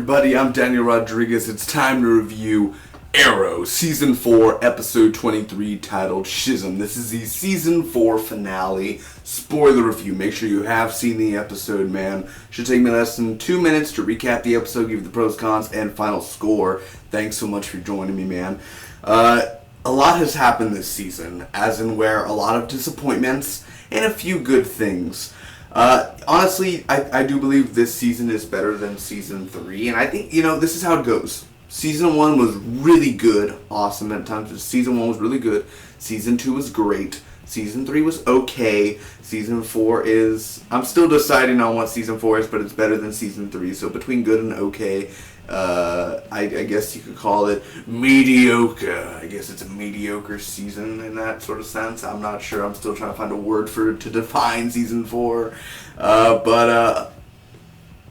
everybody? I'm Daniel Rodriguez. It's time to review Arrow, Season 4, Episode 23, titled Schism. This is the Season 4 finale. Spoiler review. Make sure you have seen the episode, man. Should take me less than 2 minutes to recap the episode, give you the pros, cons, and final score. Thanks so much for joining me, man. A lot has happened this season, as in where a lot of disappointments and a few good things. Honestly, I do believe this season is better than Season 3, and I think, this is how it goes. Season 1 was really good, awesome at times. Season 1 was really good. Season 2 was great. Season 3 was okay. Season 4 is... I'm still deciding on what Season 4 is, but it's better than Season 3. So between good and okay, I guess you could call it mediocre. I guess it's a mediocre season in that sort of sense. I'm not sure. I'm still trying to find a word to define Season 4. But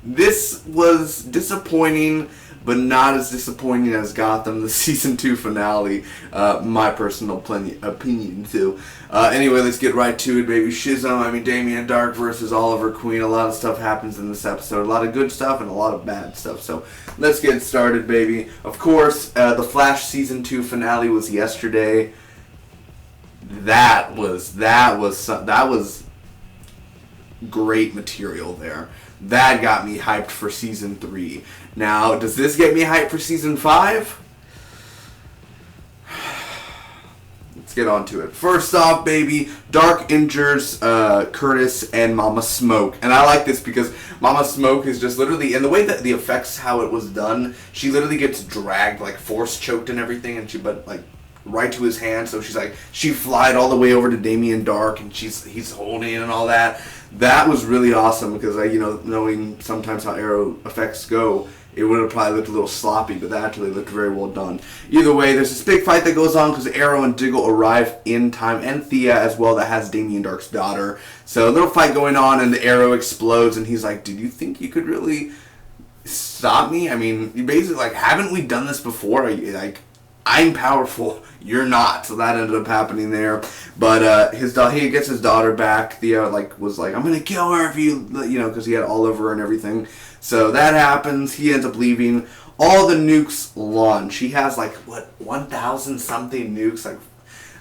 this was disappointing, but not as disappointing as Gotham, the Season 2 finale, my personal opinion, too. Anyway, let's get right to it, baby. Schism, Damien Dark versus Oliver Queen. A lot of stuff happens in this episode. A lot of good stuff and a lot of bad stuff. So, let's get started, baby. Of course, the Flash Season 2 finale was yesterday. That was great material there. That got me hyped for Season 3. Now, does this get me hyped for Season 5? Let's get on to it. First off, baby, Dark injures Curtis and Mama Smoke. And I like this because Mama Smoke is just literally, and the way that the effects, how it was done, she literally gets dragged, like force choked and everything, and right to his hand, so she flied all the way over to Damien Dark, and he's holding it and all that. That was really awesome because knowing sometimes how Arrow effects go, it would have probably looked a little sloppy, but that actually looked very well done. Either way, there's this big fight that goes on because Arrow and Diggle arrive in time, and Thea as well, that has Damien Dark's daughter. So a little fight going on, and the Arrow explodes, and he's like, "Did you think you could really stop me? Basically, haven't we done this before? I'm powerful, you're not." So that ended up happening there. But he gets his daughter back. Thea was like, "I'm gonna kill her if you," because he had Oliver and everything. So that happens. He ends up leaving. All the nukes launch. He has 1,000 something nukes,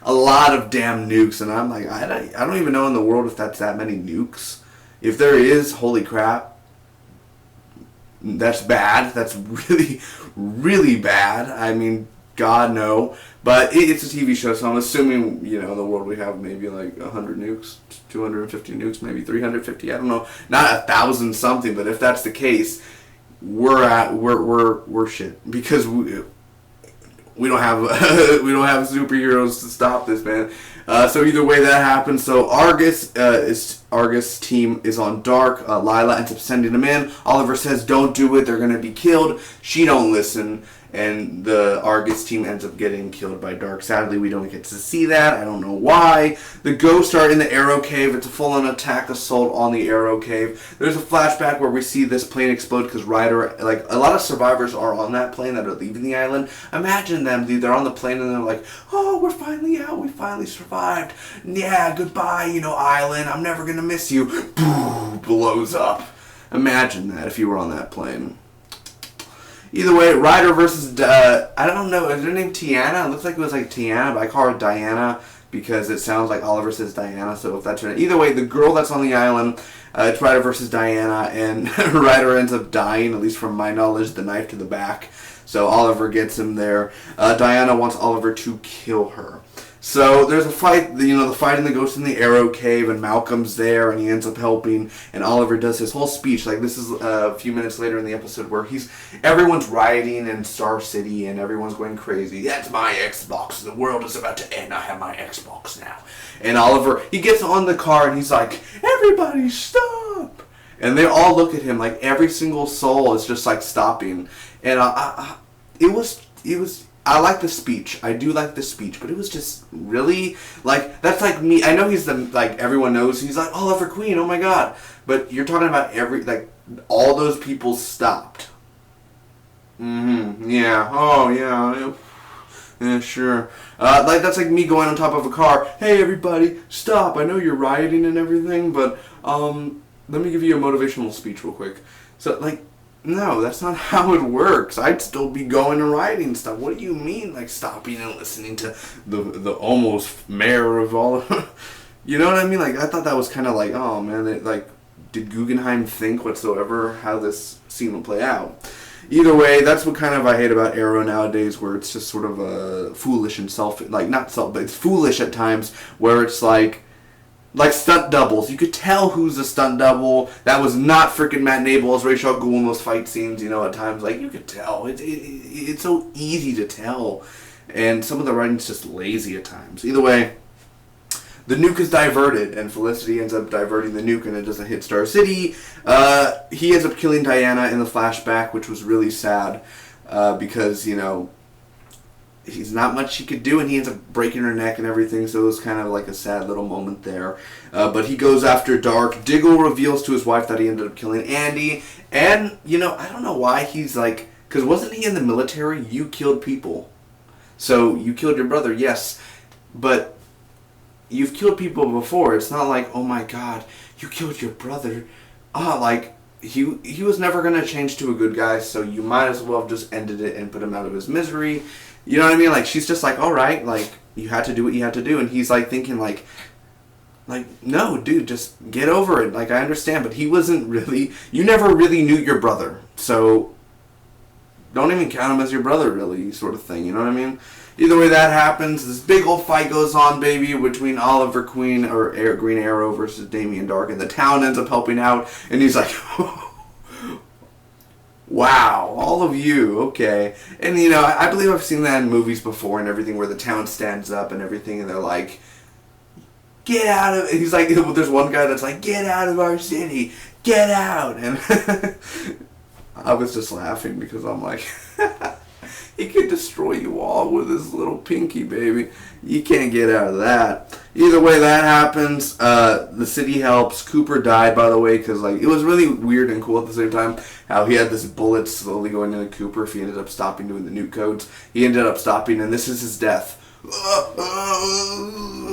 a lot of damn nukes. And I'm like, I don't even know in the world if that's that many nukes. If there is, holy crap. That's bad. That's really, really bad. God, no. But it's a TV show, so I'm assuming, in the world we have maybe 100 nukes, 250 nukes, maybe 350, I don't know. Not 1,000 something, but if that's the case, we're shit. Because we don't have superheroes to stop this, man. So either way that happens. So Argus team is on Dark. Lila ends up sending them in. Oliver says, "Don't do it. They're gonna be killed." She don't listen, and the Argus team ends up getting killed by Dark. Sadly, we don't get to see that. I don't know why. The Ghosts are in the Arrow Cave. It's a full-on attack assault on the Arrow Cave. There's a flashback where we see this plane explode because Ryder, a lot of survivors are on that plane that are leaving the island. Imagine them, dude. They're on the plane and they're like, "Oh, we're finally out. We finally survived. Yeah, goodbye, island. I'm never gonna miss you." Boom, blows up. Imagine that if you were on that plane. Either way, Ryder versus, I don't know, is her name Tiana? It looks like it was Tiana, but I call her Diana because it sounds like Oliver says Diana, so if that's her name. Either way, the girl that's on the island, it's Ryder versus Diana, and Ryder ends up dying, at least from my knowledge, the knife to the back. So Oliver gets him there. Diana wants Oliver to kill her. So there's a fight, the fight in the Ghost in the Arrow Cave, and Malcolm's there, and he ends up helping, and Oliver does his whole speech. This is a few minutes later in the episode where everyone's rioting in Star City, and everyone's going crazy. "That's my Xbox. The world is about to end. I have my Xbox now." And Oliver, he gets on the car, and he's like, "Everybody stop!" And they all look at him, every single soul is just stopping. And it was. I like the speech. I do like the speech, but it was just really that's me. I know he's the everyone knows he's Oliver Queen. Oh my God! But you're talking about all those people stopped. Yeah. Oh yeah. Yeah, sure. That's like me going on top of a car. Hey, everybody, stop. I know you're rioting and everything, but let me give you a motivational speech real quick. So, No, that's not how it works. I'd still be going and writing stuff. What do you mean, like, stopping and listening to the almost mayor of all you know what I mean? Like, I thought that was kind of like, oh, man, did Guggenheim think whatsoever how this scene would play out? Either way, that's what kind of I hate about Arrow nowadays, where it's just sort of foolish and but it's foolish at times, where it's like stunt doubles. You could tell who's a stunt double. That was not freaking Matt Nable as Ra's al Ghul in those fight scenes, at times. Like, you could tell. It's so easy to tell. And some of the writing's just lazy at times. Either way, the nuke is diverted, and Felicity ends up diverting the nuke, and it doesn't hit Star City. He ends up killing Diana in the flashback, which was really sad, because, he's not much he could do, and he ends up breaking her neck and everything, so it was kind of like a sad little moment there. But he goes after Dark. Diggle reveals to his wife that he ended up killing Andy, and, I don't know why he's like, because wasn't he in the military? You killed people. So, you killed your brother, yes, but you've killed people before. It's not like, oh my god, you killed your brother. He was never going to change to a good guy, so you might as well have just ended it and put him out of his misery. You know what I mean? Like, she's just like, alright, like, you had to do what you had to do. And he's like thinking like, no, dude, just get over it. Like, I understand, but he wasn't really, you never really knew your brother. So, don't even count him as your brother, really, sort of thing. You know what I mean? Either way that happens, this big old fight goes on, baby, between Oliver Queen, or Green Arrow versus Damien Dark, and the town ends up helping out, and he's like, wow, all of you, okay. And, I believe I've seen that in movies before and everything, where the town stands up and everything, and they're like, get out of, he's like, there's one guy that's like, get out of our city, get out, and I was just laughing, because I'm like, he could destroy you all with his little pinky, baby. You can't get out of that. Either way that happens, the city helps. Cooper died, by the way, because it was really weird and cool at the same time how he had this bullet slowly going into Cooper if he ended up stopping doing the nuke codes. He ended up stopping, and this is his death.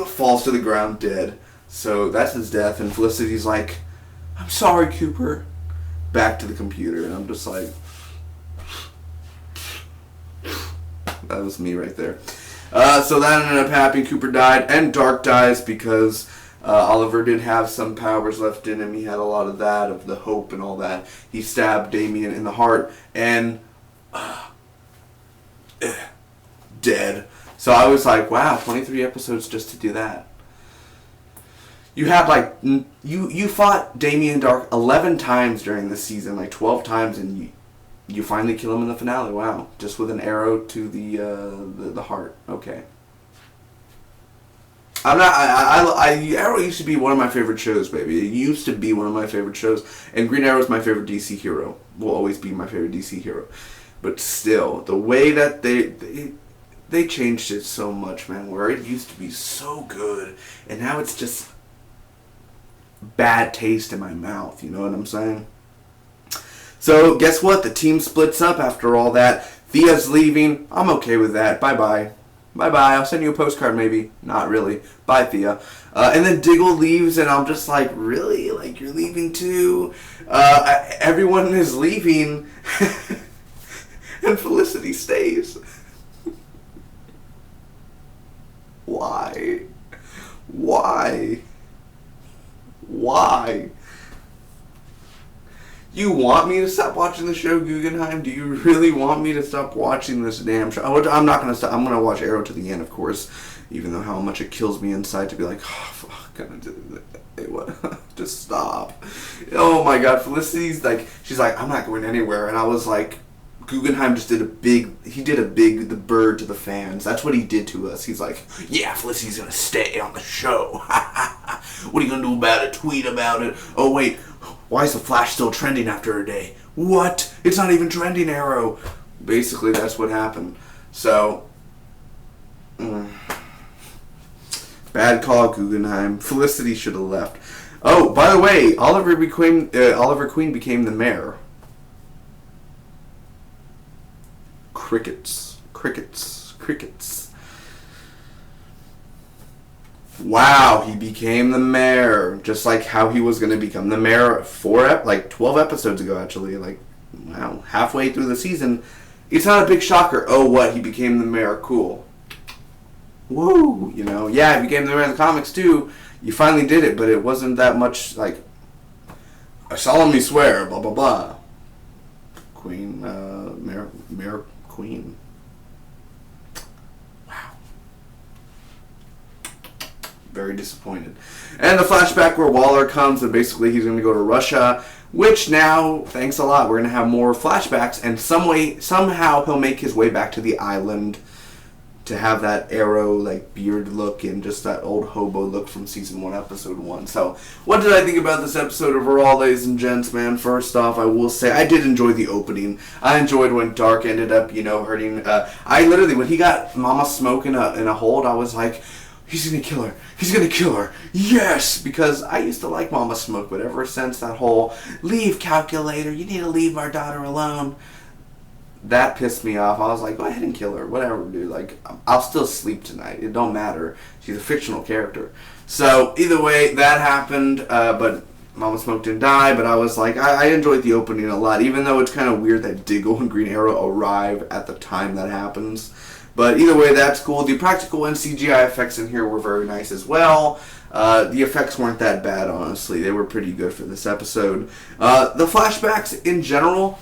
Falls to the ground dead. So that's his death, and Felicity's like, I'm sorry, Cooper. Back to the computer, and I'm just like, that was me right there. So that ended up happening. Cooper died, and Dark dies because Oliver did have some powers left in him. He had a lot of that, of the hope and all that. He stabbed Damien in the heart, and dead. So I was like, wow, 23 episodes just to do that. You had you fought Damien Dark 11 times during this season, 12 times, and you finally kill him in the finale. Wow, just with an arrow to the heart. Okay. Arrow used to be one of my favorite shows, baby. It used to be one of my favorite shows, and Green Arrow is my favorite DC hero. Will always be my favorite DC hero. But still, the way that they changed it so much, man. Where it used to be so good, and now it's just bad taste in my mouth. You know what I'm saying? So, guess what? The team splits up after all that. Thea's leaving. I'm okay with that. Bye-bye. Bye-bye. I'll send you a postcard, maybe. Not really. Bye, Thea. And then Diggle leaves, and I'm just like, really? You're leaving too? Everyone is leaving, and Felicity stays. Why? Why? Why? You want me to stop watching the show, Guggenheim? Do you really want me to stop watching this damn show? I'm not going to stop. I'm going to watch Arrow to the end, of course, even though how much it kills me inside to be like, oh, fuck, what? Just stop. Oh my god, Felicity's she's like, I'm not going anywhere, and I was like, Guggenheim just did the bird to the fans. That's what he did to us. He's like, yeah, Felicity's going to stay on the show. What are you going to do about it? Tweet about it? Oh, wait. Why is the Flash still trending after a day? What? It's not even trending, Arrow. Basically, that's what happened. So, bad call, Guggenheim. Felicity should have left. Oh, by the way, Oliver Queen became the mayor. Crickets. Crickets. Crickets. Wow, he became the mayor, just like how he was going to become the mayor 12 episodes ago, actually. well, halfway through the season, it's not a big shocker. Oh, what? He became the mayor. Cool. Woo! Yeah, he became the mayor in the comics too. You finally did it, but it wasn't that much, like, I solemnly swear, blah, blah, blah. Queen, Mayor Queen. Wow. Very disappointed. And the flashback where Waller comes and basically he's going to go to Russia, which now, thanks a lot, we're going to have more flashbacks, and somehow he'll make his way back to the island to have that Arrow, like, beard look and just that old hobo look from Season 1, Episode 1. So, what did I think about this episode overall, ladies and gents, man? First off, I will say, I did enjoy the opening. I enjoyed when Dark ended up, hurting. I literally, when he got Mama Smoke in a hold, I was like, he's gonna kill her. He's gonna kill her. Yes! Because I used to like Mama Smoke, but ever since that whole, leave, calculator, you need to leave our daughter alone, that pissed me off. I was like, go ahead and kill her. Whatever, dude. Like, I'll still sleep tonight. It don't matter. She's a fictional character. So, either way, that happened. But Mama Smoke didn't die. But I was like, I enjoyed the opening a lot. Even though it's kind of weird that Diggle and Green Arrow arrive at the time that happens. But either way, that's cool. The practical and CGI effects in here were very nice as well. The effects weren't that bad, honestly. They were pretty good for this episode. The flashbacks in general,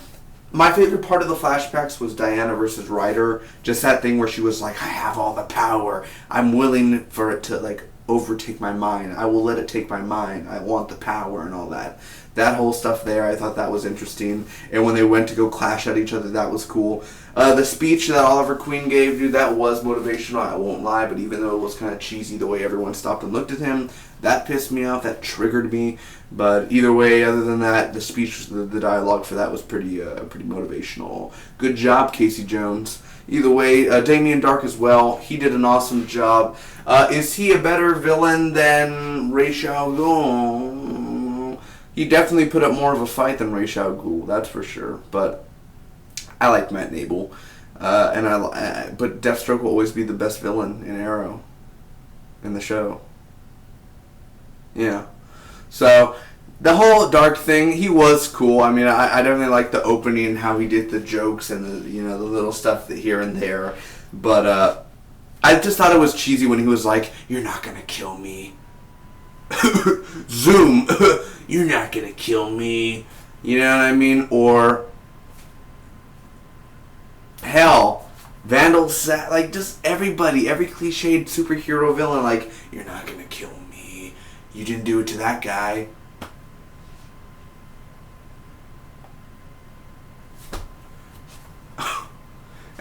my favorite part of the flashbacks was Diana versus Ryder. Just that thing where she was like, I have all the power. I'm willing for it to, like, overtake my mind. I will let it take my mind. I want the power and all that. That whole stuff there, I thought that was interesting. And when they went to go clash at each other, that was cool. The speech that Oliver Queen gave, dude, that was motivational, I won't lie. But even though it was kind of cheesy the way everyone stopped and looked at him, that pissed me off. That triggered me. But either way, other than that, the speech, the dialogue for that was pretty motivational. Good job, Casey Jones. Either way, Damien Dark as well. He did an awesome job. Is he a better villain than Ra's al Ghul? He definitely put up more of a fight than Ra's al Ghul, that's for sure. But I like Matt Nable. But Deathstroke will always be the best villain in Arrow in the show. Yeah. So, the whole Dark thing, he was cool. I mean, I definitely liked the opening and how he did the jokes and the little stuff that here and there. But I just thought it was cheesy when he was like, you're not gonna kill me. Zoom. You're not gonna kill me. You know what I mean? Or, hell, Vandal, like, just everybody, every cliched superhero villain, like, you're not gonna kill me. You didn't do it to that guy.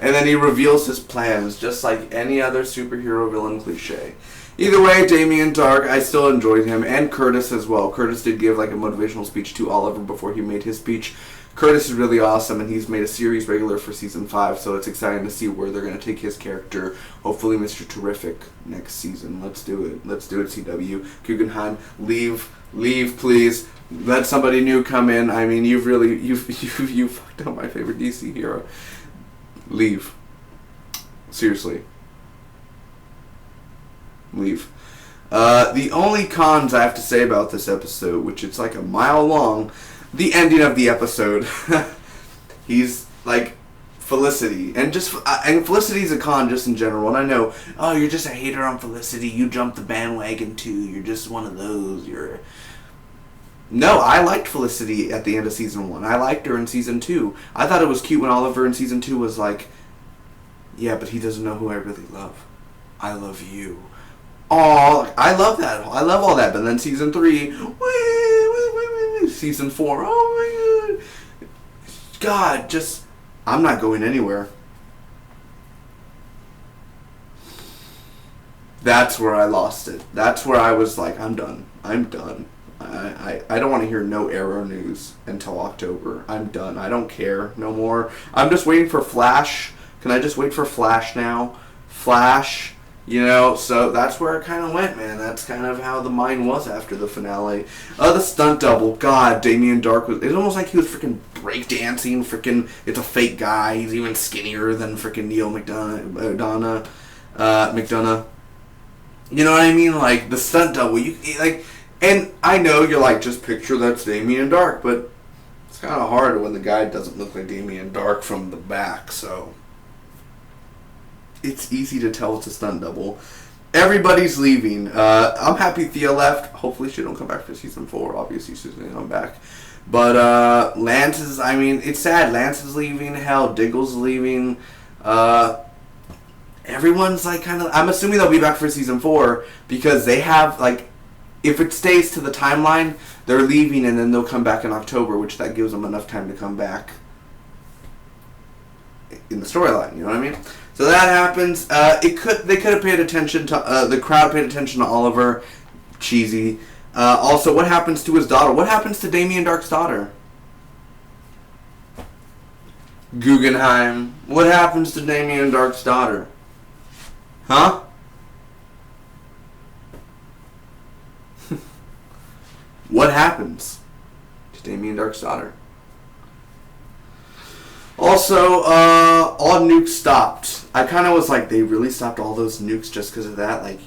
And then he reveals his plans, just like any other superhero villain cliche. Either way, Damien Dark, I still enjoyed him, and Curtis as well. Curtis did give like a motivational speech to Oliver before he made his speech. Curtis is really awesome, and he's made a series regular for Season 5, so it's exciting to see where they're going to take his character. Hopefully Mr. Terrific next season. Let's do it. Let's do it, CW. Guggenheim, leave, please. Let somebody new come in. I mean, you fucked up my favorite DC hero. Leave. Seriously. Leave. The only cons I have to say about this episode, which it's like a mile long, the ending of the episode. He's like Felicity, and Felicity's a con just in general. And I know, oh, you're just a hater on Felicity. You jumped the bandwagon too. You're just one of those. No, I liked Felicity at the end of Season 1. I liked her in Season 2. I thought it was cute when Oliver in Season 2 was like, yeah, but he doesn't know who I really love. I love you. Oh, I love that. I love all that. But then Season 3, Season 4, oh my God. God, I'm not going anywhere. That's where I lost it. That's where I was like, I'm done. I don't want to hear no Arrow news until October. I'm done. I don't care no more. I'm just waiting for Flash. Can I just wait for Flash now? Flash, so that's where it kind of went, man. That's kind of how the mind was after the finale. The stunt double, God, Damien Dark it's almost like he was freaking breakdancing, it's a fake guy. He's even skinnier than freaking Neil McDonough. You know what I mean? Like, the stunt double, and I know you're like, just picture that's Damien Dark, but It's kind of hard when the guy doesn't look like Damien Dark from the back, so it's easy to tell it's a stunt double. Everybody's leaving. I'm happy Thea left. Hopefully she don't come back for season 4. Obviously she's going to come back. But Lance is, I mean, it's sad. Lance is leaving. Hell, Diggle's leaving. Everyone's like kind of, I'm assuming they'll be back for season 4 because they have, like, if it stays to the timeline, they're leaving and then they'll come back in October, which that gives them enough time to come back in the storyline, you know what I mean? So that happens. They could have paid attention to, the crowd paid attention to Oliver. Cheesy. Also, what happens to his daughter? What happens to Damien Dark's daughter? Guggenheim. What happens to Damien Dark's daughter? Huh? What happens to Damien Dark's daughter? Also, all nukes stopped. I kind of was like, they really stopped all those nukes just because of that? Like,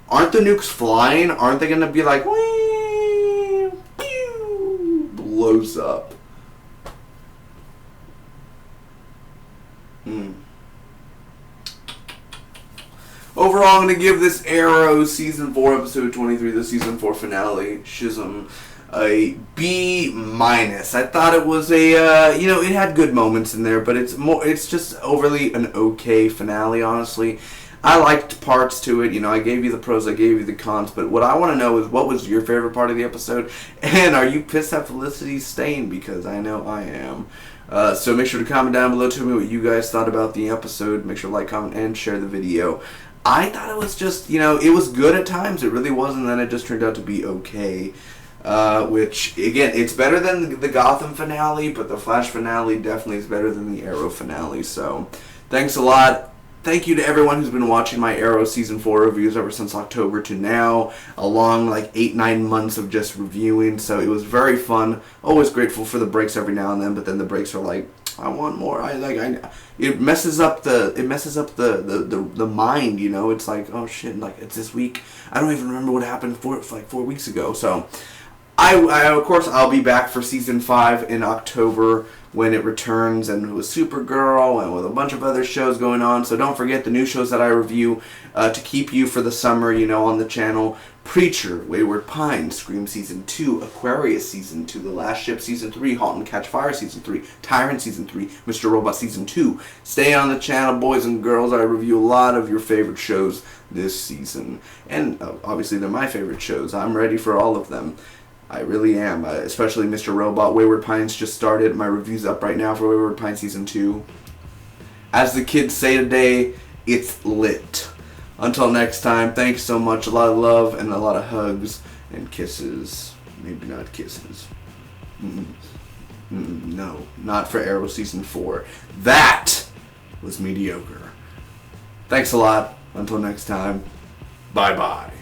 aren't the nukes flying? Aren't they going to be like, whee, pew, blows up? Overall, I'm going to give this Arrow Season 4, Episode 23, the Season 4 finale, Schism, a B-. I thought it was a, it had good moments in there, but it's just overly an okay finale, honestly. I liked parts to it. I gave you the pros, I gave you the cons, but what I want to know is what was your favorite part of the episode, and are you pissed that Felicity's staying? Because I know I am. So make sure to comment down below, tell me what you guys thought about the episode. Make sure to like, comment, and share the video. I thought it was just, it was good at times. It really was, and then it just turned out to be okay. Which, again, it's better than the Gotham finale, but the Flash finale definitely is better than the Arrow finale. So, thanks a lot. Thank you to everyone who's been watching my Arrow Season 4 reviews ever since October to now. A long, 8-9 months of just reviewing. So, it was very fun. Always grateful for the breaks every now and then, but then the breaks are like, I want more. It messes up the mind, It's like, oh shit, it's this week. I don't even remember what happened 4 weeks ago. So of course I'll be back for season 5 in October when it returns, and with Supergirl and with a bunch of other shows going on. So don't forget the new shows that I review to keep you for the summer, on the channel. Preacher, Wayward Pines, Scream Season 2, Aquarius Season 2, The Last Ship Season 3, Halt and Catch Fire Season 3, Tyrant Season 3, Mr. Robot Season 2. Stay on the channel, boys and girls. I review a lot of your favorite shows this season. And obviously they're my favorite shows. I'm ready for all of them. I really am, especially Mr. Robot. Wayward Pines just started. My review's up right now for Wayward Pines Season 2. As the kids say today, it's lit. Until next time, thanks so much. A lot of love and a lot of hugs and kisses. Maybe not kisses. No, not for Arrow Season 4. That was mediocre. Thanks a lot. Until next time, bye-bye.